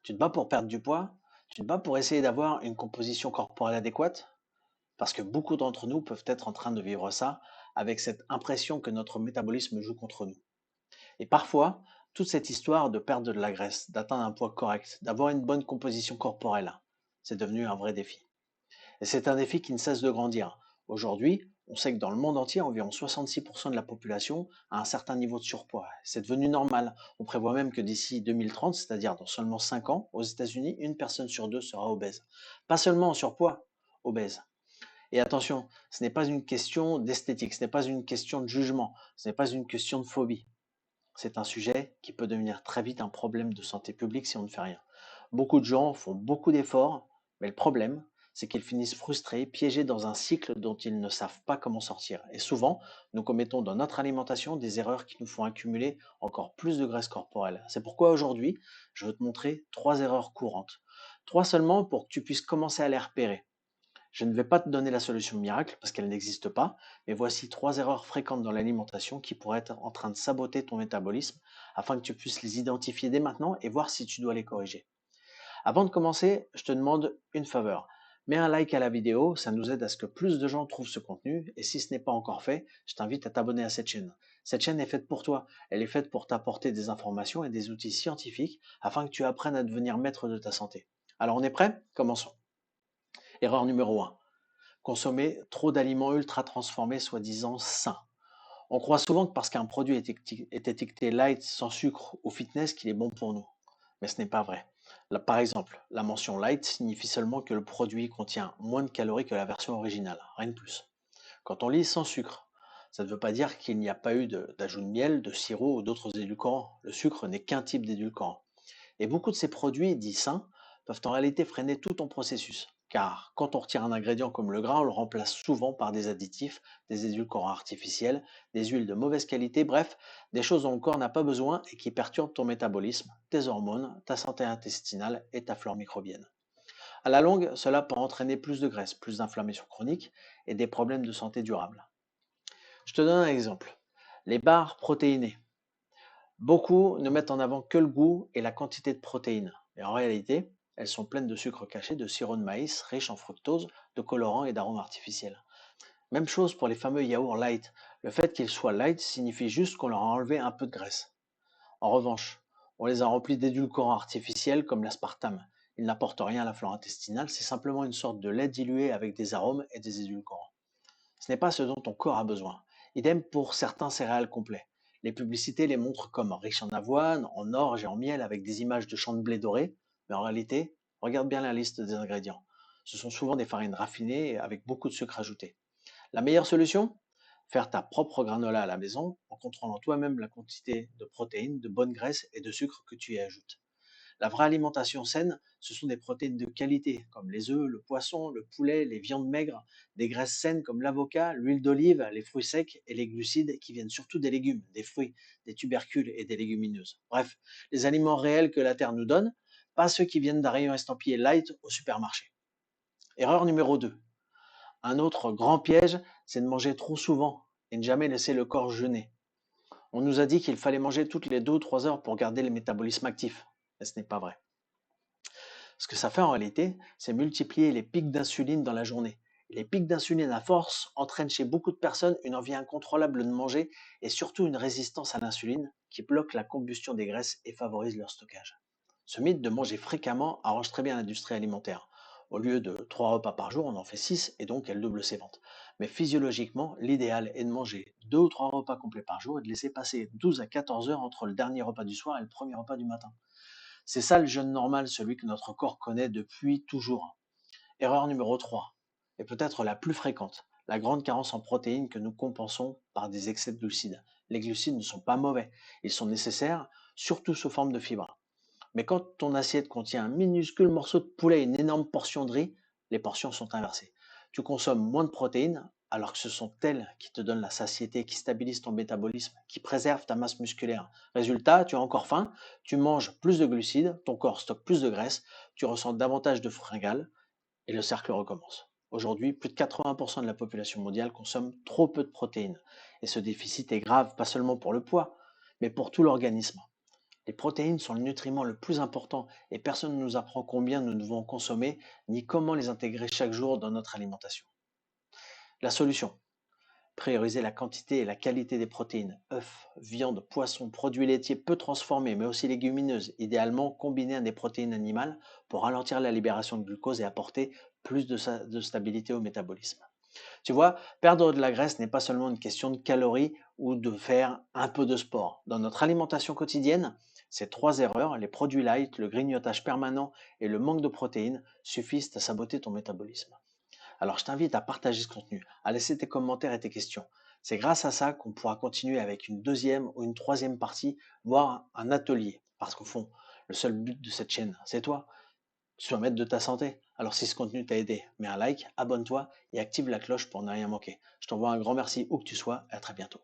Tu te bats pour perdre du poids? Tu te bats pour essayer d'avoir une composition corporelle adéquate? Parce que beaucoup d'entre nous peuvent être en train de vivre ça avec cette impression que notre métabolisme joue contre nous. Et parfois, toute cette histoire de perdre de la graisse, d'atteindre un poids correct, d'avoir une bonne composition corporelle, c'est devenu un vrai défi. Et c'est un défi qui ne cesse de grandir. Aujourd'hui, on sait que dans le monde entier, environ 66% de la population a un certain niveau de surpoids. C'est devenu normal. On prévoit même que d'ici 2030, c'est-à-dire dans seulement 5 ans, aux États-Unis, une personne sur deux sera obèse. Pas seulement en surpoids, obèse. Et attention, ce n'est pas une question d'esthétique, ce n'est pas une question de jugement, ce n'est pas une question de phobie. C'est un sujet qui peut devenir très vite un problème de santé publique si on ne fait rien. Beaucoup de gens font beaucoup d'efforts, mais le problème, c'est qu'ils finissent frustrés, piégés dans un cycle dont ils ne savent pas comment sortir. Et souvent, nous commettons dans notre alimentation des erreurs qui nous font accumuler encore plus de graisse corporelle. C'est pourquoi aujourd'hui, je veux te montrer 3 erreurs courantes. 3 seulement pour que tu puisses commencer à les repérer. Je ne vais pas te donner la solution miracle parce qu'elle n'existe pas, mais voici 3 erreurs fréquentes dans l'alimentation qui pourraient être en train de saboter ton métabolisme afin que tu puisses les identifier dès maintenant et voir si tu dois les corriger. Avant de commencer, je te demande une faveur. Mets un like à la vidéo, ça nous aide à ce que plus de gens trouvent ce contenu et si ce n'est pas encore fait, je t'invite à t'abonner à cette chaîne. Cette chaîne est faite pour toi, elle est faite pour t'apporter des informations et des outils scientifiques afin que tu apprennes à devenir maître de ta santé. Alors on est prêt? Commençons. Erreur numéro 1. Consommer trop d'aliments ultra transformés soi-disant sains. On croit souvent que parce qu'un produit est étiqueté light, sans sucre ou fitness, qu'il est bon pour nous. Mais ce n'est pas vrai. Là, par exemple, la mention light signifie seulement que le produit contient moins de calories que la version originale, rien de plus. Quand on lit sans sucre, ça ne veut pas dire qu'il n'y a pas eu d'ajout de miel, de sirop ou d'autres édulcorants. Le sucre n'est qu'un type d'édulcorant. Et beaucoup de ces produits dits sains peuvent en réalité freiner tout ton processus. Car quand on retire un ingrédient comme le gras, on le remplace souvent par des additifs, des édulcorants artificiels, des huiles de mauvaise qualité, bref, des choses dont le corps n'a pas besoin et qui perturbent ton métabolisme, tes hormones, ta santé intestinale et ta flore microbienne. À la longue, cela peut entraîner plus de graisse, plus d'inflammation chronique et des problèmes de santé durable. Je te donne un exemple. Les barres protéinées. Beaucoup ne mettent en avant que le goût et la quantité de protéines, mais en réalité, elles sont pleines de sucre caché, de sirop de maïs riche en fructose, de colorants et d'arômes artificiels. Même chose pour les fameux yaourts light. Le fait qu'ils soient light signifie juste qu'on leur a enlevé un peu de graisse. En revanche, on les a remplis d'édulcorants artificiels comme l'aspartame. Ils n'apportent rien à la flore intestinale, c'est simplement une sorte de lait dilué avec des arômes et des édulcorants. Ce n'est pas ce dont ton corps a besoin. Idem pour certains céréales complets. Les publicités les montrent comme riches en avoine, en orge et en miel avec des images de champs de blé dorés, mais en réalité, regarde bien la liste des ingrédients. Ce sont souvent des farines raffinées avec beaucoup de sucre ajouté. La meilleure solution? Faire ta propre granola à la maison en contrôlant toi-même la quantité de protéines, de bonnes graisses et de sucre que tu y ajoutes. La vraie alimentation saine, ce sont des protéines de qualité, comme les œufs, le poisson, le poulet, les viandes maigres, des graisses saines comme l'avocat, l'huile d'olive, les fruits secs et les glucides qui viennent surtout des légumes, des fruits, des tubercules et des légumineuses. Bref, les aliments réels que la terre nous donne, pas ceux qui viennent d'un rayon estampillé light au supermarché. Erreur numéro 2. Un autre grand piège, c'est de manger trop souvent et ne jamais laisser le corps jeûner. On nous a dit qu'il fallait manger toutes les 2 ou 3 heures pour garder le métabolisme actif, mais ce n'est pas vrai. Ce que ça fait en réalité, c'est multiplier les pics d'insuline dans la journée. Les pics d'insuline à force entraînent chez beaucoup de personnes une envie incontrôlable de manger et surtout une résistance à l'insuline qui bloque la combustion des graisses et favorise leur stockage. Ce mythe de manger fréquemment arrange très bien l'industrie alimentaire. Au lieu de 3 repas par jour, on en fait 6 et donc elle double ses ventes. Mais physiologiquement, l'idéal est de manger 2 ou 3 repas complets par jour et de laisser passer 12 à 14 heures entre le dernier repas du soir et le premier repas du matin. C'est ça le jeûne normal, celui que notre corps connaît depuis toujours. Erreur numéro 3, et peut-être la plus fréquente, la grande carence en protéines que nous compensons par des excès de glucides. Les glucides ne sont pas mauvais, ils sont nécessaires, surtout sous forme de fibres. Mais quand ton assiette contient un minuscule morceau de poulet et une énorme portion de riz, les portions sont inversées. Tu consommes moins de protéines alors que ce sont elles qui te donnent la satiété, qui stabilisent ton métabolisme, qui préservent ta masse musculaire. Résultat, tu as encore faim, tu manges plus de glucides, ton corps stocke plus de graisse, tu ressens davantage de fringales et le cercle recommence. Aujourd'hui, plus de 80% de la population mondiale consomme trop peu de protéines. Et ce déficit est grave, pas seulement pour le poids, mais pour tout l'organisme. Les protéines sont le nutriment le plus important et personne ne nous apprend combien nous devons consommer ni comment les intégrer chaque jour dans notre alimentation. La solution: prioriser la quantité et la qualité des protéines, œufs, viande, poissons, produits laitiers peu transformés, mais aussi légumineuses, idéalement combinés à des protéines animales pour ralentir la libération de glucose et apporter plus de stabilité au métabolisme. Tu vois, perdre de la graisse n'est pas seulement une question de calories ou de faire un peu de sport. Dans notre alimentation quotidienne, ces trois erreurs, les produits light, le grignotage permanent et le manque de protéines, suffisent à saboter ton métabolisme. Alors je t'invite à partager ce contenu, à laisser tes commentaires et tes questions. C'est grâce à ça qu'on pourra continuer avec une deuxième ou une troisième partie, voire un atelier. Parce qu'au fond, le seul but de cette chaîne, c'est toi. Sois maître de ta santé. Alors si ce contenu t'a aidé, mets un like, abonne-toi et active la cloche pour ne rien manquer. Je t'envoie un grand merci où que tu sois et à très bientôt.